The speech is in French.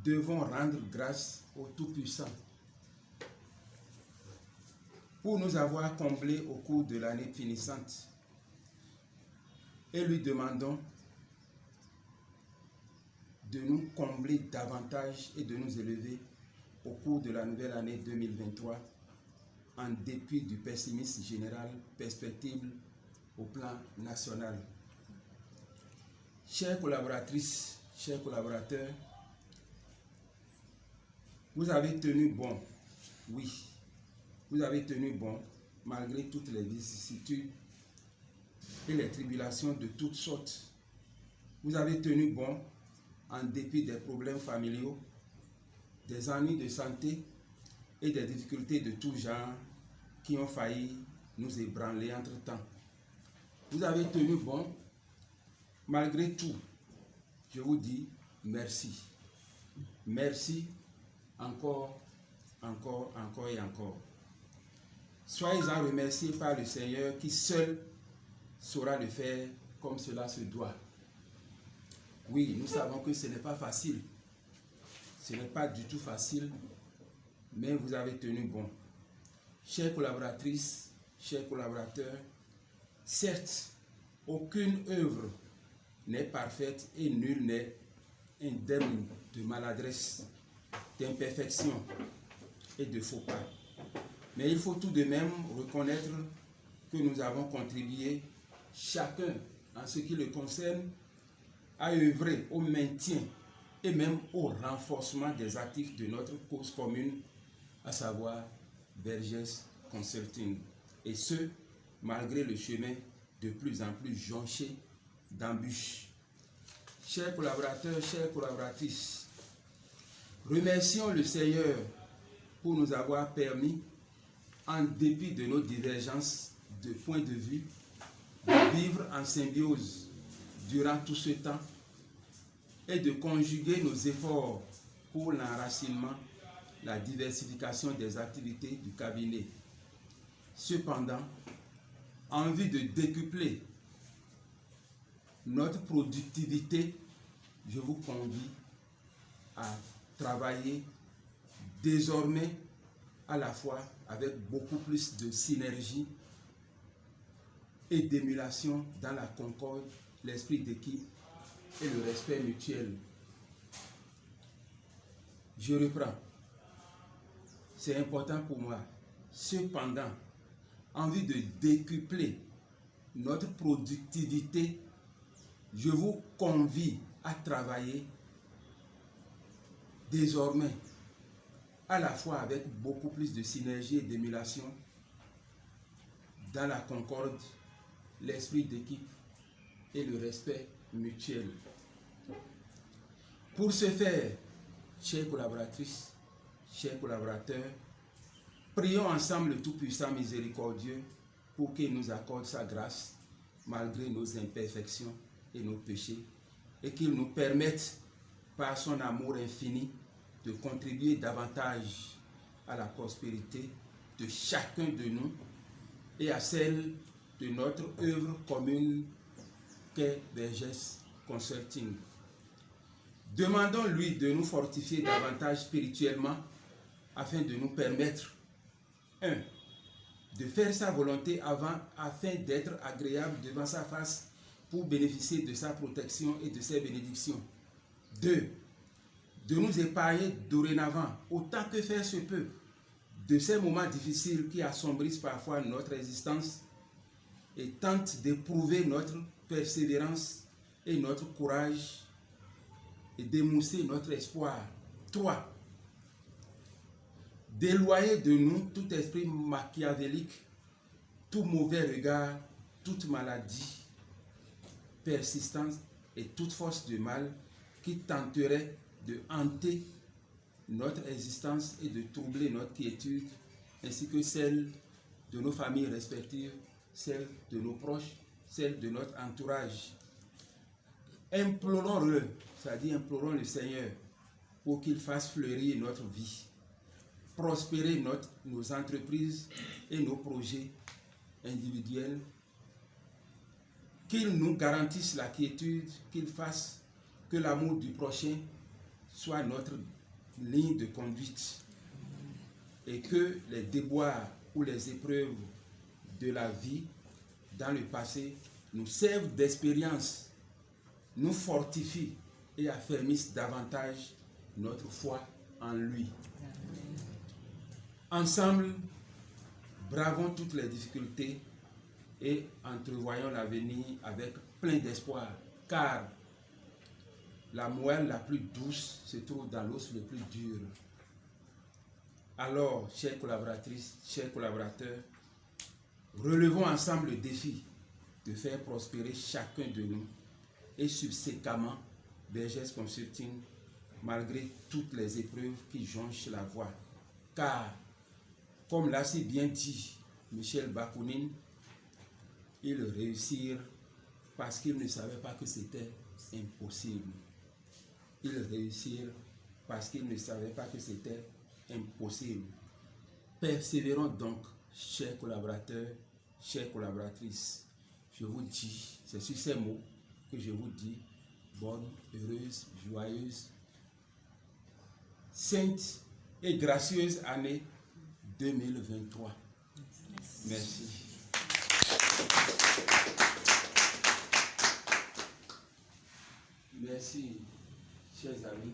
devons rendre grâce au Tout-Puissant pour nous avoir comblés au cours de l'année finissante et lui demandons de nous combler davantage et de nous élever au cours de la nouvelle année 2023 en dépit du pessimisme général perceptible au plan national. Chères collaboratrices, chers collaborateurs, vous avez tenu bon, oui, vous avez tenu bon malgré toutes les vicissitudes et les tribulations de toutes sortes. Vous avez tenu bon en dépit des problèmes familiaux, des ennuis de santé et des difficultés de tout genre qui ont failli nous ébranler entre-temps. Vous avez tenu bon malgré tout. Je vous dis merci. Merci encore et encore. Soyez-en remerciés par le Seigneur qui seul saura le faire comme cela se doit. Oui, nous savons que ce n'est pas facile. Ce n'est pas du tout facile, mais vous avez tenu bon. Chères collaboratrices, chers collaborateurs, certes, aucune œuvre n'est parfaite et nul n'est indemne de maladresse, d'imperfection et de faux pas. Mais il faut tout de même reconnaître que nous avons contribué, chacun en ce qui le concerne, à œuvrer au maintien et même au renforcement des actifs de notre cause commune, à savoir Vergès Consulting. Et ce, malgré le chemin de plus en plus jonché d'embûches. Chers collaborateurs, chères collaboratrices, remercions le Seigneur pour nous avoir permis, en dépit de nos divergences de points de vue, de vivre en symbiose durant tout ce temps et de conjuguer nos efforts pour l'enracinement, la diversification des activités du cabinet. Cependant, en vue de décupler notre productivité, je vous convie à travailler désormais à la fois avec beaucoup plus de synergie et d'émulation dans la concorde, l'esprit d'équipe et le respect mutuel. Je reprends. C'est important pour moi. Cependant, en vue de décupler notre productivité, je vous convie à travailler désormais à la fois avec beaucoup plus de synergie et d'émulation dans la concorde, l'esprit d'équipe et le respect mutuel. Pour ce faire, chères collaboratrices, chers collaborateurs, prions ensemble le Tout-Puissant Miséricordieux pour qu'il nous accorde sa grâce malgré nos imperfections et nos péchés et qu'il nous permette par son amour infini de contribuer davantage à la prospérité de chacun de nous et à celle de notre œuvre commune qu'est Vergès Consulting. Demandons-lui de nous fortifier davantage spirituellement afin de nous permettre 1. De faire sa volonté afin d'être agréable devant sa face pour bénéficier de sa protection et de ses bénédictions. 2. De nous épargner dorénavant, autant que faire se peut, de ces moments difficiles qui assombrissent parfois notre existence et tentent d'éprouver notre persévérance et notre courage et d'émousser notre espoir. 3. D'éloigner de nous tout esprit machiavélique, tout mauvais regard, toute maladie, persistance et toute force de mal qui tenterait de hanter notre existence et de troubler notre quiétude, ainsi que celle de nos familles respectives, celle de nos proches, celle de notre entourage. Implorons-le, c'est-à-dire implorons le Seigneur pour qu'il fasse fleurir notre vie, prospérer nos entreprises et nos projets individuels, qu'il nous garantisse la quiétude, qu'il fasse que l'amour du prochain soit notre ligne de conduite et que les déboires ou les épreuves de la vie dans le passé nous servent d'expérience, nous fortifient et affermissent davantage notre foi en lui. Ensemble, bravons toutes les difficultés et entrevoyons l'avenir avec plein d'espoir, car la moelle la plus douce se trouve dans l'os le plus dur. Alors, chères collaboratrices, chers collaborateurs, relevons ensemble le défi de faire prospérer chacun de nous et subséquemment Bergès Consulting malgré toutes les épreuves qui jonchent la voie. Car, comme l'a si bien dit Michel Bakounine, ils réussirent parce qu'ils ne savaient pas que c'était impossible. Ils réussirent parce qu'ils ne savaient pas que c'était impossible. Persévérons donc, chers collaborateurs, chères collaboratrices. Je vous dis, c'est sur ces mots que je vous dis bonne, heureuse, joyeuse, sainte et gracieuse année 2023. Merci. Merci, chers amis.